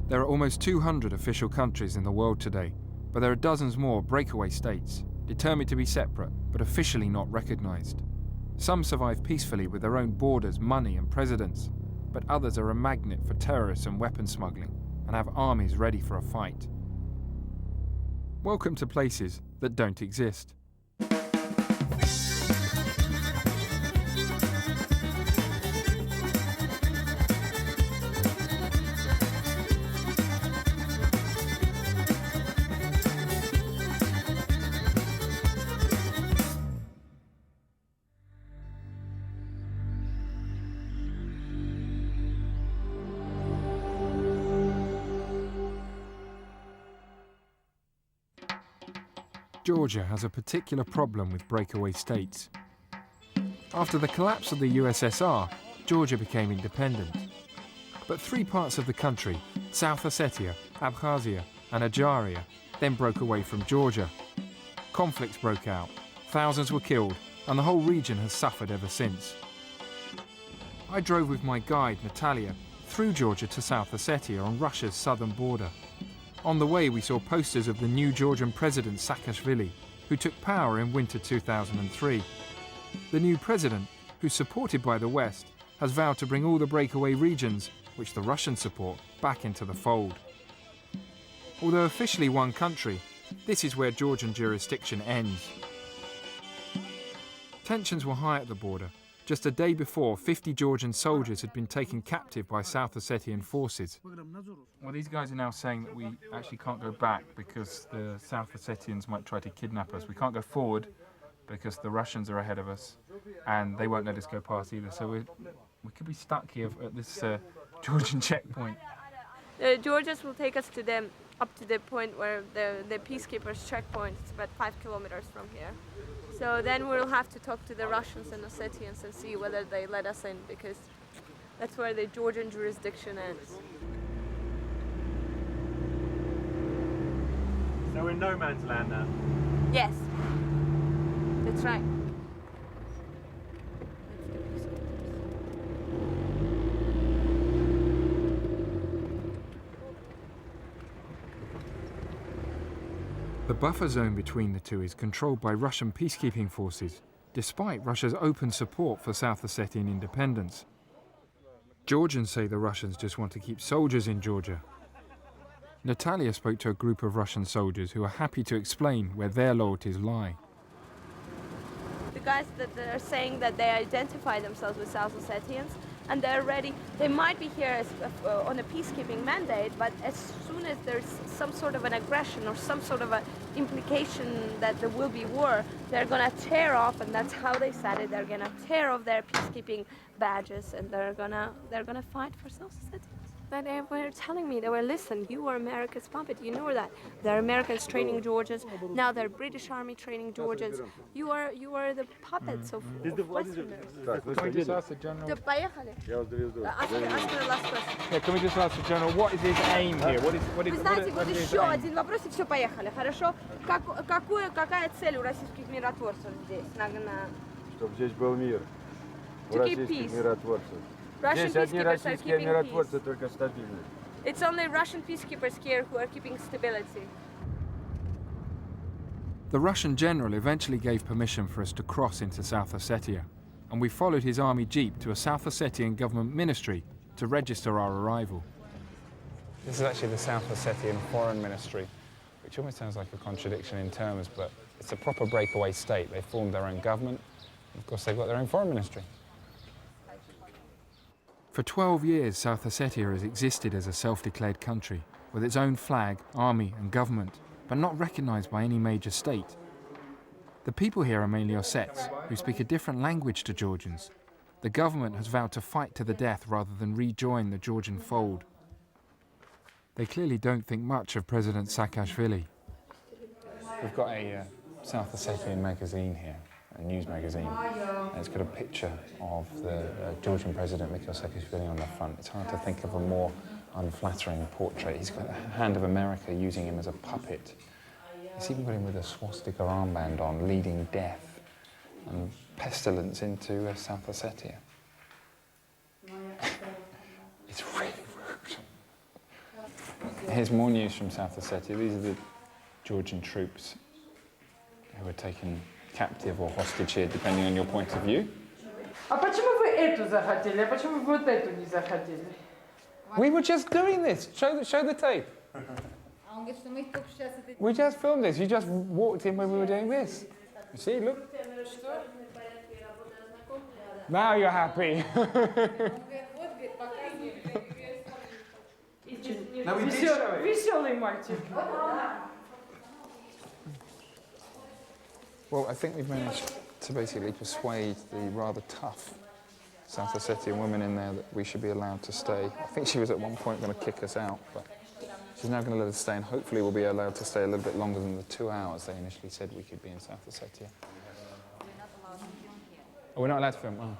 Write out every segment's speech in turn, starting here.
There are almost 200 official countries in the world today, but there are dozens more breakaway states, determined to be separate but officially not recognised. Some survive peacefully with their own borders, money and presidents, but others are a magnet for terrorists and weapon smuggling and have armies ready for a fight. Welcome to places that don't exist. Georgia has a particular problem with breakaway states. After the collapse of the USSR, Georgia became independent. But three parts of the country, South Ossetia, Abkhazia and Ajaria, then broke away from Georgia. Conflicts broke out, thousands were killed, and the whole region has suffered ever since. I drove with my guide, Natalia, through Georgia to South Ossetia on Russia's southern border. On the way, we saw posters of the new Georgian president Saakashvili, who took power in winter 2003. The new president, who's supported by the West, has vowed to bring all the breakaway regions, which the Russians support, back into the fold. Although officially one country, this is where Georgian jurisdiction ends. Tensions were high at the border. Just a day before, 50 Georgian soldiers had been taken captive by South Ossetian forces. Well, these guys are now saying that we actually can't go back because the South Ossetians might try to kidnap us. We can't go forward because the Russians are ahead of us and they won't let us go past either. So we could be stuck here at this Georgian checkpoint. The Georgians will take us to them up to the point where the peacekeepers checkpoint is about 5 kilometers from here. So then we'll have to talk to the Russians and Ossetians and see whether they let us in, because that's where the Georgian jurisdiction ends. So we're in no man's land now? Yes, that's right. The buffer zone between the two is controlled by Russian peacekeeping forces, despite Russia's open support for South Ossetian independence. Georgians say the Russians just want to keep soldiers in Georgia. Natalia spoke to a group of Russian soldiers who are happy to explain where their loyalties lie. The guys that are saying that they identify themselves with South Ossetians and they're ready, they might be here as, on a peacekeeping mandate, but as soon as there's some sort of an aggression or some sort of an implication that there will be war, they're gonna tear off, and that's how they said it, they're gonna tear off their peacekeeping badges and they're gonna fight for South Ossetians. But they were telling me, they were, listen, you were America's puppet, you know that. They're Americans training Georgians, now they're British Army training Georgians. You are the puppets of Westerners. Can we just ask the General? Ask the last question. Yeah, can we just ask the General, what is his aim here? Вы знаете, вот еще один вопрос, и все, поехали, хорошо? Какая цель у российских миротворцев здесь? Чтобы здесь был мир. У российских миротворцев. Russian peacekeepers are keeping peace. It's only Russian peacekeepers here who are keeping stability. The Russian general eventually gave permission for us to cross into South Ossetia, and we followed his army jeep to a South Ossetian government ministry to register our arrival. This is actually the South Ossetian Foreign Ministry, which almost sounds like a contradiction in terms, but it's a proper breakaway state. They formed their own government, and of course they've got their own foreign ministry. For 12 years, South Ossetia has existed as a self-declared country, with its own flag, army and government, but not recognised by any major state. The people here are mainly Ossets, who speak a different language to Georgians. The government has vowed to fight to the death rather than rejoin the Georgian fold. They clearly don't think much of President Saakashvili. We've got a South Ossetian magazine here, a news magazine, and it's got a picture of the Georgian president, Mikhail Saakashvili, on the front. It's hard to think of a more unflattering portrait. He's got a hand of America using him as a puppet. It's even got him with a swastika armband on, leading death and pestilence into South Ossetia. It's really rude. Here's more news from South Ossetia. These are the Georgian troops who were taken captive or hostage here, depending on your point of view. А почему вы эту захотели, а почему вы вот эту не захотели? We were just doing this. Show the tape. We just filmed this. You just walked in when we were doing this. You see, look. Now you're happy. Веселый мальчик. Well, I think we've managed to basically persuade the rather tough South Ossetian woman in there that we should be allowed to stay. I think she was at one point going to kick us out, but she's now going to let us stay, and hopefully we'll be allowed to stay a little bit longer than the 2 hours they initially said we could be in South Ossetia. Oh, we're not allowed to film? Oh.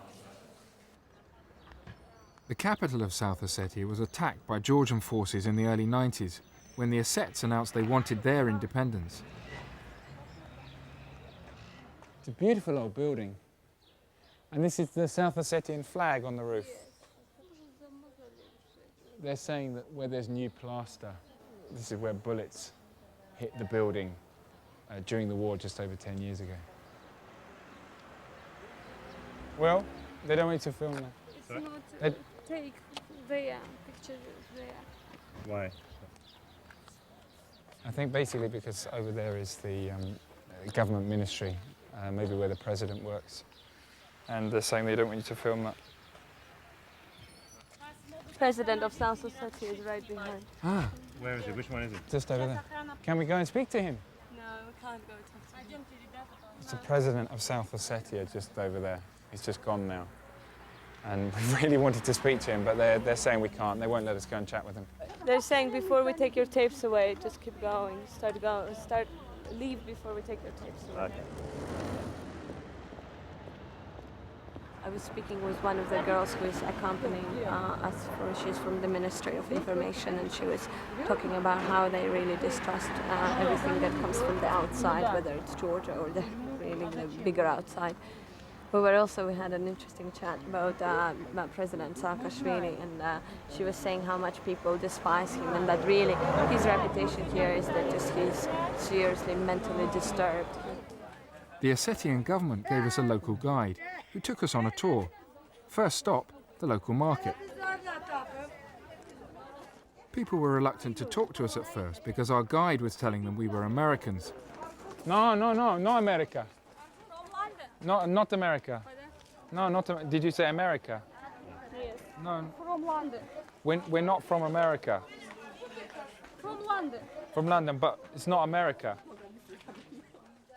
The capital of South Ossetia was attacked by Georgian forces in the early 90s, when the Ossets announced they wanted their independence. It's a beautiful old building. And this is the South Ossetian flag on the roof. They're saying that where there's new plaster, this is where bullets hit the building during the war just over 10 years ago. Well, they don't want you to film that. It's not take there, picture there. Why? I think basically because over there is the government ministry, maybe where the president works. And they're saying they don't want you to film that. President of South Ossetia is right behind. Ah, Where is it? Which one is it? just over there. Can we go and speak to him? No, we can't go to him. It's the president of South Ossetia just over there. He's just gone now. And we really wanted to speak to him, but they're saying we can't. They won't let us go and chat with him. They're saying before we take your tapes away, just keep going. Leave before we take your tapes away. Okay. I was speaking with one of the girls who is accompanying us. She's from the Ministry of Information, and she was talking about how they really distrust everything that comes from the outside, whether it's Georgia or the bigger outside. But we had an interesting chat about President Saakashvili, and she was saying how much people despise him, and that really his reputation here is that just he's seriously mentally disturbed. The Ossetian government gave us a local guide who took us on a tour. First stop, the local market. People were reluctant to talk to us at first because our guide was telling them we were Americans. No, not America. Not America. No, not. Did you say America? Yes. No. From London. We're not from America. From London. From London, but it's not America.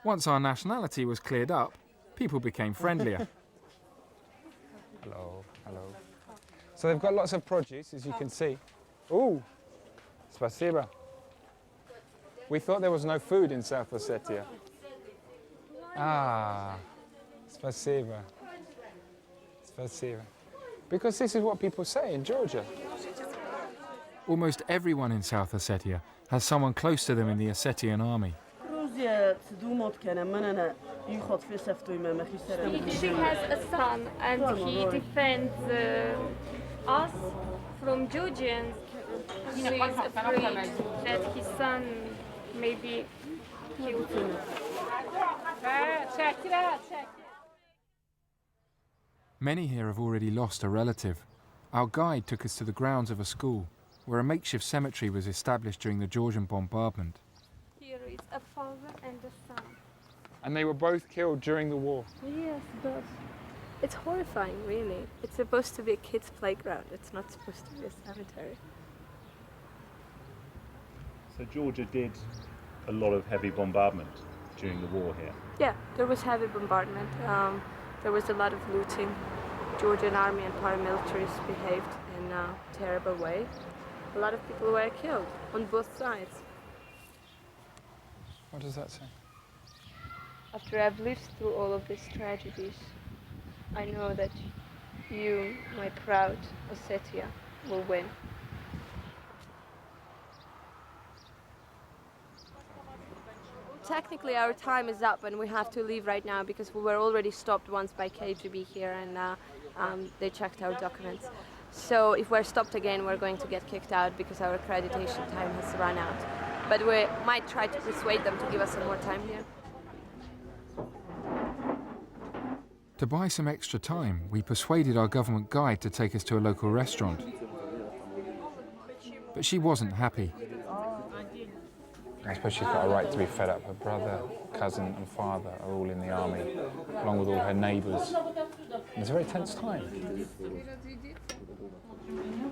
Once our nationality was cleared up, people became friendlier. Hello. So they've got lots of produce, as you can see. Ooh, spasiba. We thought there was no food in South Ossetia. Ah, spasiba. Because this is what people say in Georgia. Almost everyone in South Ossetia has someone close to them in the Ossetian army. She has a son, and he defends us from Georgians. She is afraid that his son may be killed. Many here have already lost a relative. Our guide took us to the grounds of a school, where a makeshift cemetery was established during the Georgian bombardment. Here is a father and a son. And they were both killed during the war. Yes, but it's horrifying, really. It's supposed to be a kid's playground. It's not supposed to be a cemetery. So Georgia did a lot of heavy bombardment during the war here. Yeah, there was heavy bombardment. There was a lot of looting. Georgian army and paramilitaries behaved in a terrible way. A lot of people were killed on both sides. What does that say? After I've lived through all of these tragedies, I know that you, my proud Ossetia, will win. Technically, our time is up and we have to leave right now because we were already stopped once by KGB here and they checked our documents. So if we're stopped again, we're going to get kicked out because our accreditation time has run out. But we might try to persuade them to give us some more time here. To buy some extra time, we persuaded our government guide to take us to a local restaurant. But she wasn't happy. I suppose she's got a right to be fed up. Her brother, cousin and father are all in the army, along with all her neighbours. It's a very tense time.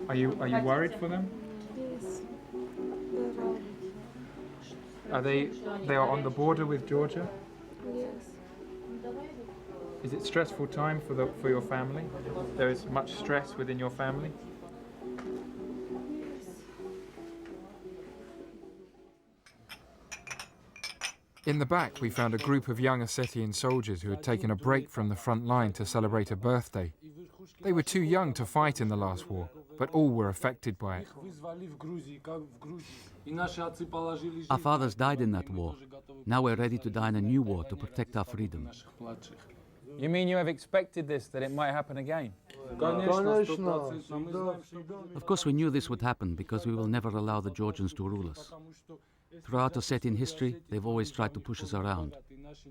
Are you worried for them? Yes. They are on the border with Georgia? Yes. Is it stressful time for your family? There is much stress within your family? In the back, we found a group of young Ossetian soldiers who had taken a break from the front line to celebrate a birthday. They were too young to fight in the last war, but all were affected by it. Our fathers died in that war. Now we're ready to die in a new war to protect our freedom. You mean you have expected this, that it might happen again? Of course we knew this would happen because we will never allow the Georgians to rule us. Throughout Ossetian history, they've always tried to push us around.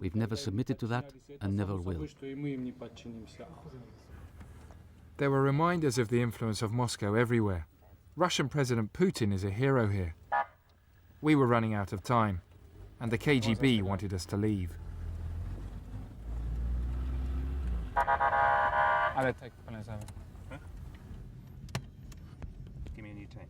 We've never submitted to that and never will. There were reminders of the influence of Moscow everywhere. Russian President Putin is a hero here. We were running out of time, and the KGB wanted us to leave. Give me a new tank.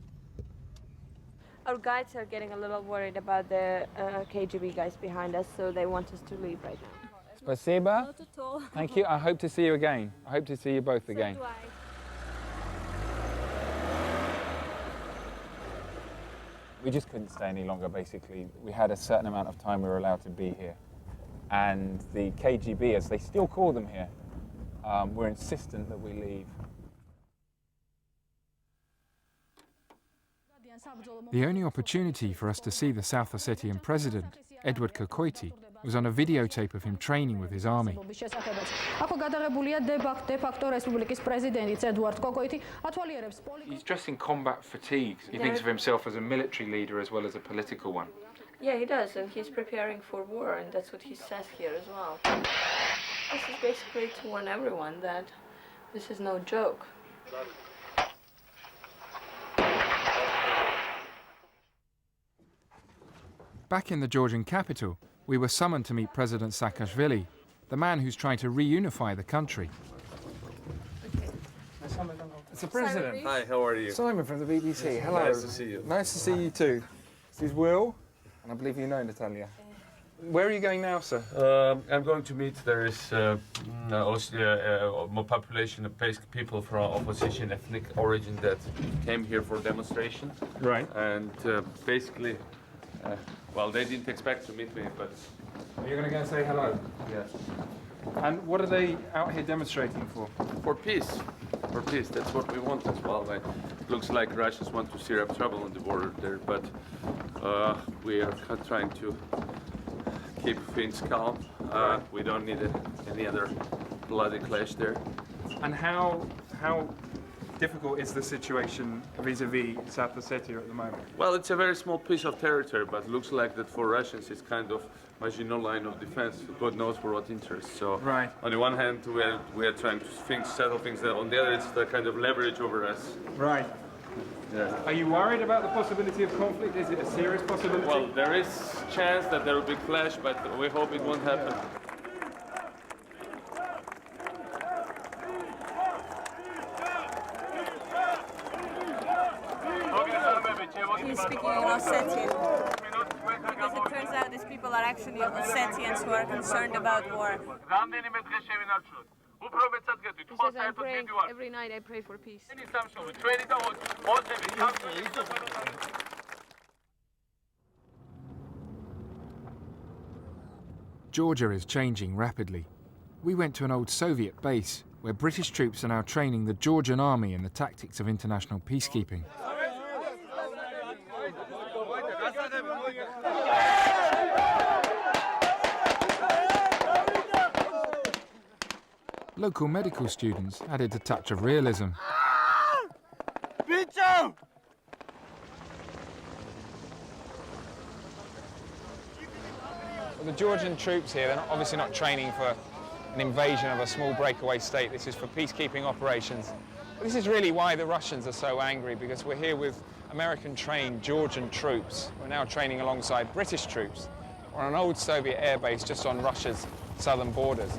Our guides are getting a little worried about the KGB guys behind us, so they want us to leave right now. Spasiba. Not at all. Thank you. I hope to see you again. I hope to see you both again. So do I. We just couldn't stay any longer, basically. We had a certain amount of time we were allowed to be here. And the KGB, as they still call them here, were insistent that we leave. The only opportunity for us to see the South Ossetian president, Edward Kokoiti, was on a videotape of him training with his army. He's dressed in combat fatigues. He thinks of himself as a military leader as well as a political one. Yeah, he does, and he's preparing for war, and that's what he says here as well. This is basically to warn everyone that this is no joke. Back in the Georgian capital, we were summoned to meet President Saakashvili, the man who's trying to reunify the country. It's the president. Hi, how are you? Simon from the BBC. Hello. Nice to see you. Nice to see you too. This is Will, and I believe you know Natalia. Where are you going now, sir? I'm going to meet, there is more population of people from opposition ethnic origin that came here for demonstration. Right. And basically, well, they didn't expect to meet me, but You're going to go and say hello? yes. And what are they out here demonstrating for? For peace. For peace, that's what we want as well. It looks like Russians want to stir up trouble on the border there, but we are trying to keep things calm. We don't need any other bloody clash there. And how difficult is the situation vis-a-vis South Ossetia at the moment? Well, it's a very small piece of territory, but it looks like that for Russians it's kind of marginal line of defense. God knows for what interest. So, Right. on the one hand, we are trying to settle things. On the other, it's the kind of leverage over us. Right. Yeah. Are you worried about the possibility of conflict? Is it a serious possibility? Well, there is chance that there will be clash, but we hope it won't happen. He's speaking in Ossetian. Because it turns out these people are actually Ossetians who are concerned about war. He says, I'm praying, every night I pray for peace. Georgia is changing rapidly. We went to an old Soviet base where British troops are now training the Georgian army in the tactics of international peacekeeping. Local medical students added a touch of realism. the Georgian troops here, they're obviously not training for an invasion of a small breakaway state. This is for peacekeeping operations. But this is really why the Russians are so angry, because we're here with American-trained Georgian troops. We're now training alongside British troops on an old Soviet airbase just on Russia's southern borders.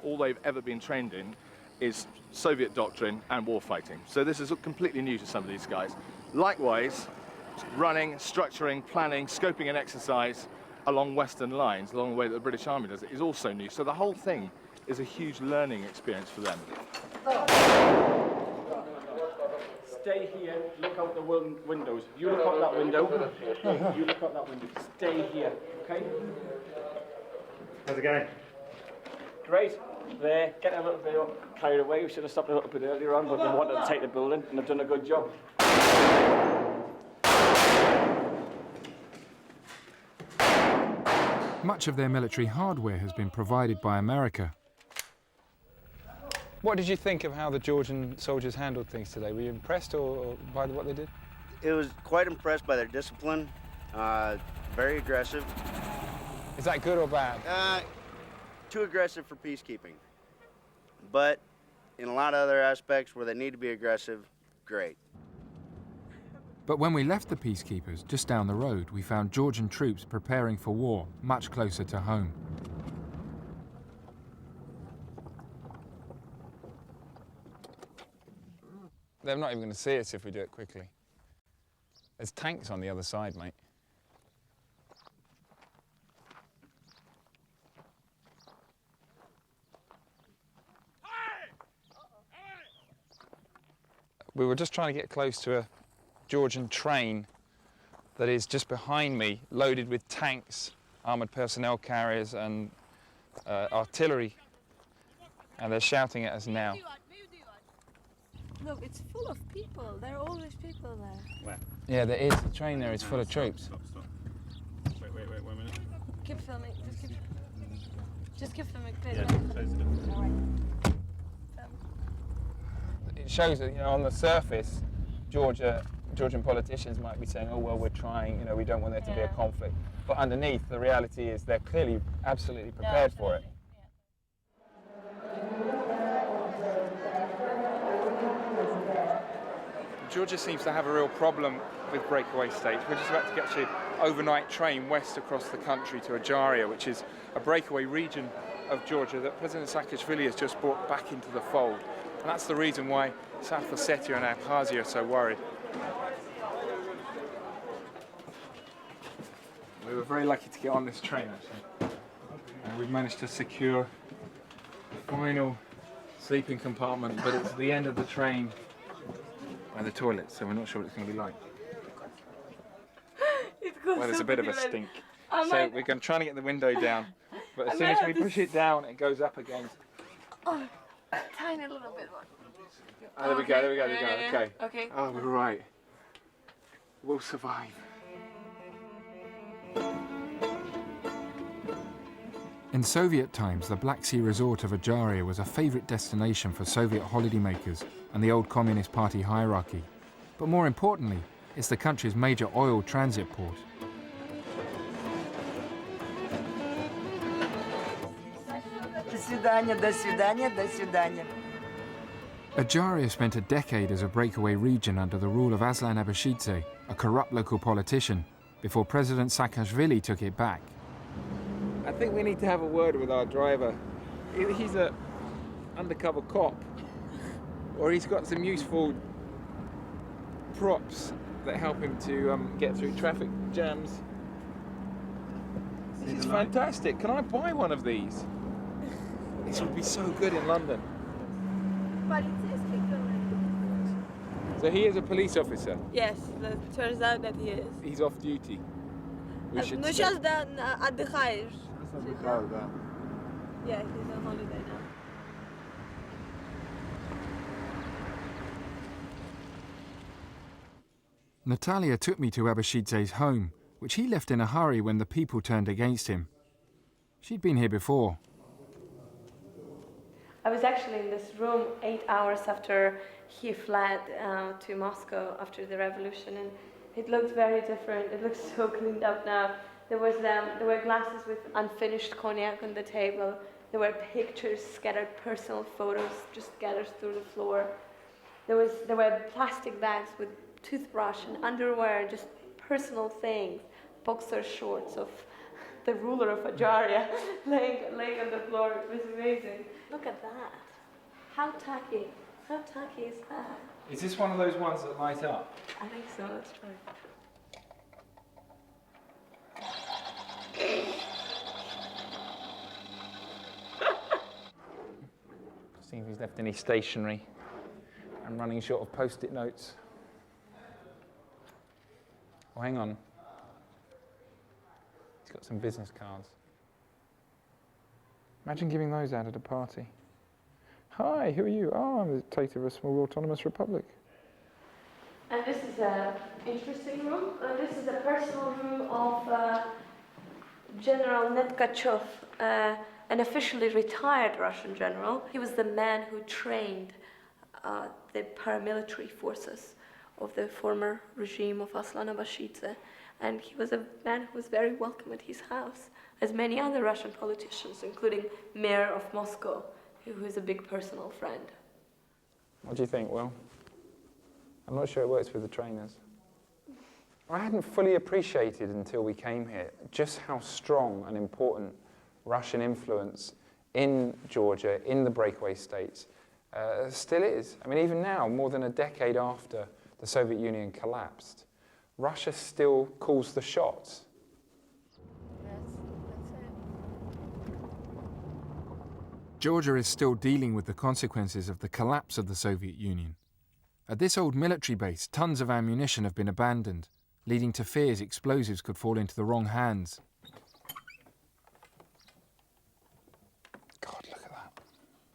All they've ever been trained in is Soviet doctrine and warfighting. So this is completely new to some of these guys. Likewise, running, structuring, planning, scoping an exercise along Western lines, along the way that the British Army does it, is also new. So the whole thing is a huge learning experience for them. Stay here, look out the windows. You look out that window, you look out that window. Stay here, okay? How's it going? Great. There, getting a little bit carried away. We should have stopped a little bit earlier on, but they wanted to take the building, and they've done a good job. Much of their military hardware has been provided by America. What did you think of how the Georgian soldiers handled things today? Were you impressed or by what they did? It was quite impressed by their discipline, very aggressive. Is that good or bad? Too aggressive for peacekeeping. But in a lot of other aspects where they need to be aggressive, great. But when we left the peacekeepers just down the road, we found Georgian troops preparing for war much closer to home. They're not even going to see us if we do it quickly. There's tanks on the other side, mate. We were just trying to get close to a Georgian train that is just behind me, loaded with tanks, armoured personnel carriers and artillery. And they're shouting at us now. Look, it's full of people. There are always people there. Where? Yeah, there is. The train there is full of troops. Stop. Wait, 1 minute. Keep filming. Just keep filming, please. Yeah, All right. It shows that, you know, on the surface, Georgian politicians might be saying, oh, well, we're trying, you know, we don't want there to be a conflict. But underneath, the reality is they're clearly absolutely prepared for it. Georgia seems to have a real problem with breakaway states. We're just about to get to overnight train west across the country to Ajaria, which is a breakaway region of Georgia that President Saakashvili has just brought back into the fold. And that's the reason why South Ossetia and Abkhazia are so worried. We were very lucky to get on this train, actually. And we've managed to secure the final sleeping compartment, but it's the end of the train by the toilet, so we're not sure what it's going to be like. Well, there's a bit of a stink. So we're trying to get the window down, but as soon as we push it down, it goes up again. Oh, a tiny little bit more. Oh, there we go, okay. Okay. Oh, we're right. We'll survive. In Soviet times, the Black Sea resort of Ajaria was a favourite destination for Soviet holidaymakers and the old Communist Party hierarchy. But more importantly, it's the country's major oil transit port. До свидания, до свидания, до свидания. Ajaria spent a decade as a breakaway region under the rule of Aslan Abashidze, a corrupt local politician, before President Saakashvili took it back. I think we need to have a word with our driver. He's an undercover cop, or he's got some useful props that help him to get through traffic jams. This is fantastic. Can I buy one of these? This would be so good in London. So he is a police officer? Yes, it turns out that he is. He's off duty. We should Ну say. сейчас отдыхаешь. Yeah, he's on holiday now. Natalia took me to Abashidze's home, which he left in a hurry when the people turned against him. She'd been here before. I was actually in this room 8 hours after he fled to Moscow after the revolution, and it looked very different. It looks so cleaned up now. There were glasses with unfinished cognac on the table. There were pictures, scattered personal photos, just scattered through the floor. There were plastic bags with toothbrush and underwear, just personal things, boxer shorts of the ruler of Ajaria laying on the floor. It was amazing. Look at that. How tacky. How tacky is that? Is this one of those ones that light up? I think so. Let's try. See if he's left any stationery. I'm running short of post-it notes. Oh, hang on. He's got some business cards. Imagine giving those out at a party. Hi, who are you? Oh, I'm the dictator of a small autonomous republic. And this is an interesting room. This is a personal room of General Netkachev, an officially retired Russian general. He was the man who trained the paramilitary forces of the former regime of Aslan Abashidze. And he was a man who was very welcome at his house, as many other Russian politicians, including Mayor of Moscow, who is a big personal friend. What do you think, Will? I'm not sure it works with the trainers. I hadn't fully appreciated until we came here just how strong and important Russian influence in Georgia, in the breakaway states, still is. I mean, even now, more than a decade after the Soviet Union collapsed, Russia still calls the shots. That's it. Georgia is still dealing with the consequences of the collapse of the Soviet Union. At this old military base, tons of ammunition have been abandoned, leading to fears explosives could fall into the wrong hands. God, look at that.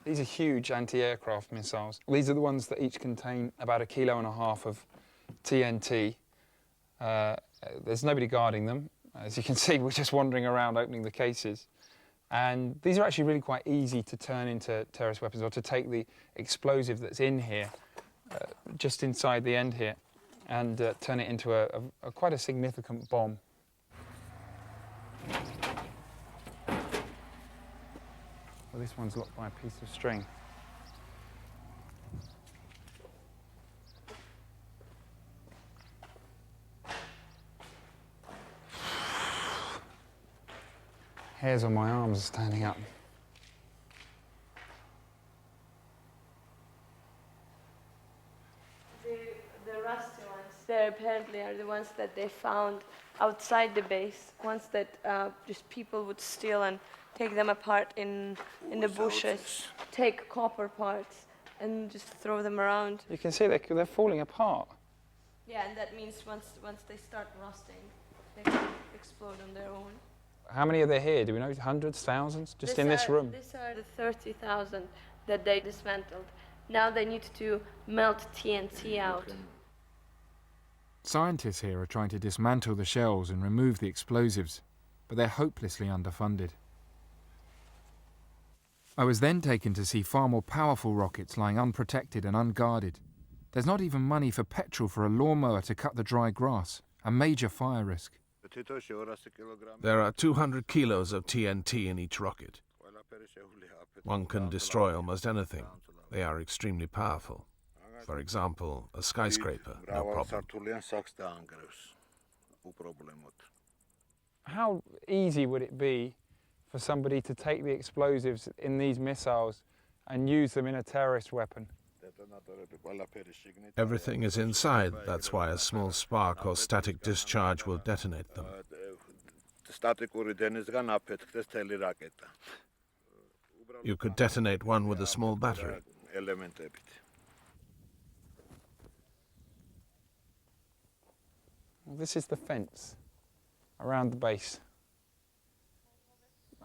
These are huge anti-aircraft missiles. These are the ones that each contain about 1.5 kilos of TNT. There's nobody guarding them. As you can see, we're just wandering around opening the cases. And these are actually really quite easy to turn into terrorist weapons, or to take the explosive that's in here, just inside the end here, and turn it into quite a significant bomb. Well, this one's locked by a piece of string. Hairs on my arms are standing up. The rusty ones, they apparently are the ones that they found outside the base, ones that just people would steal and take them apart in the bushes, take copper parts and just throw them around. You can see they're falling apart. Yeah, and that means once they start rusting, they can explode on their own. How many are there here? Do we know? Hundreds, thousands? Just in this room? These are the 30,000 that they dismantled. Now they need to melt TNT out. Scientists here are trying to dismantle the shells and remove the explosives, but they're hopelessly underfunded. I was then taken to see far more powerful rockets lying unprotected and unguarded. There's not even money for petrol for a lawnmower to cut the dry grass, a major fire risk. There are 200 kilos of TNT in each rocket. One can destroy almost anything. They are extremely powerful. For example, a skyscraper, no problem. How easy would it be for somebody to take the explosives in these missiles and use them in a terrorist weapon? Everything is inside. That's why a small spark or static discharge will detonate them. You could detonate one with a small battery. Well, this is the fence around the base.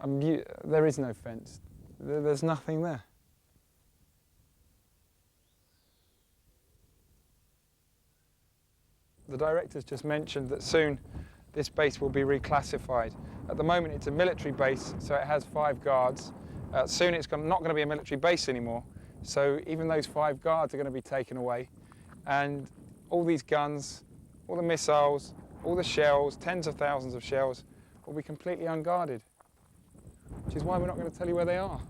There is no fence. There's nothing there. The director's just mentioned that soon this base will be reclassified. At the moment it's a military base, so it has 5 guards, Soon it's not going to be a military base anymore. So even those 5 guards are going to be taken away. And all these guns, all the missiles, all the shells, tens of thousands of shells, will be completely unguarded. Which is why we're not going to tell you where they are.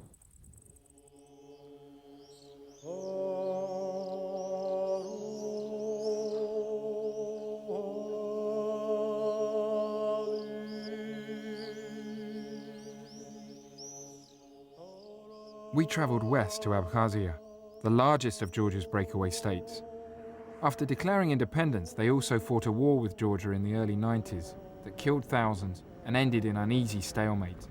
We travelled west to Abkhazia, the largest of Georgia's breakaway states. After declaring independence, they also fought a war with Georgia in the early 90s that killed thousands and ended in uneasy stalemate.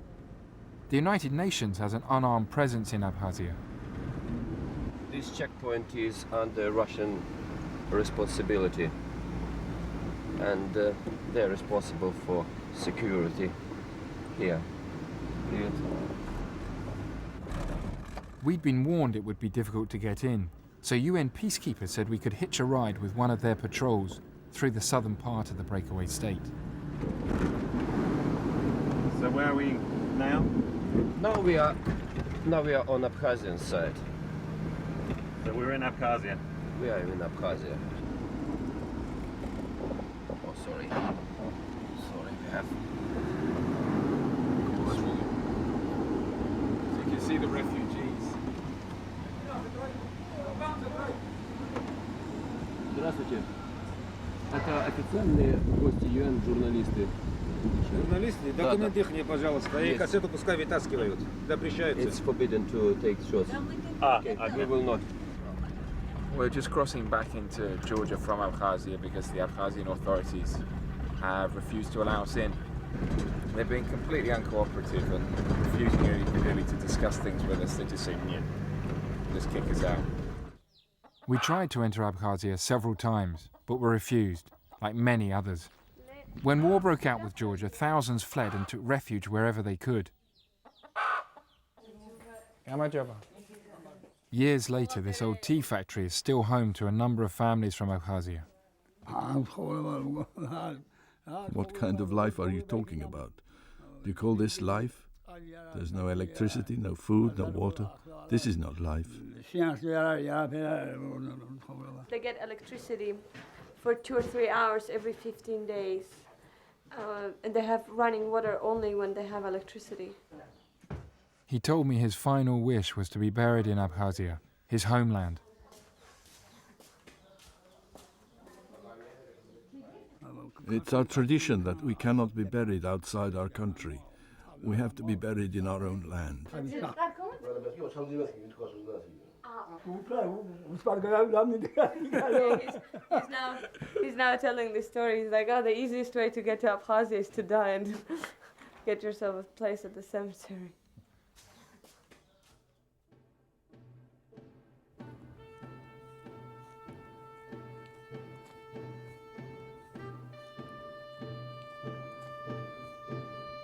The United Nations has an unarmed presence in Abkhazia. This checkpoint is under Russian responsibility, and they're responsible for security here. We'd been warned it would be difficult to get in, so UN peacekeepers said we could hitch a ride with one of their patrols through the southern part of the breakaway state. So where are we now? Now we are on Abkhazian side. So we're in Abkhazia. We are in Abkhazia. Oh, sorry. Sorry, we have. So you can see the refugees. Здравствуйте. Это официальные гости ЮН, журналисты. Журналисты, документы их мне, пожалуйста. И кассету пускай вытаскивают. Запрещается. It's forbidden to take shots. We will not. We're just crossing back into Georgia from Abkhazia because the Abkhazian authorities have refused to allow us in. They've been completely uncooperative and refusing really to discuss things with us. They just say, "Yeah, just kick us out." We tried to enter Abkhazia several times, but were refused, like many others. When war broke out with Georgia, thousands fled and took refuge wherever they could. Years later, this old tea factory is still home to a number of families from Abkhazia. What kind of life are you talking about? Do you call this life? There's no electricity, no food, no water. This is not life. They get electricity for 2 or 3 hours every 15 days. And they have running water only when they have electricity. He told me his final wish was to be buried in Abkhazia, his homeland. It's our tradition that we cannot be buried outside our country. We have to be buried in our own land. He's now telling this story. He's like, oh, the easiest way to get to Abkhazia is to die and get yourself a place at the cemetery.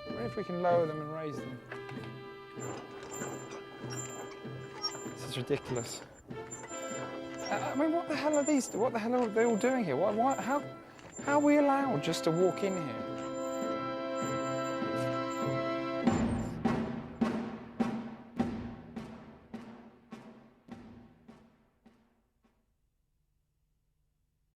I wonder if we can lower them and raise them. This is ridiculous. I mean, what the hell are these? What the hell are they all doing here? How are we allowed just to walk in here?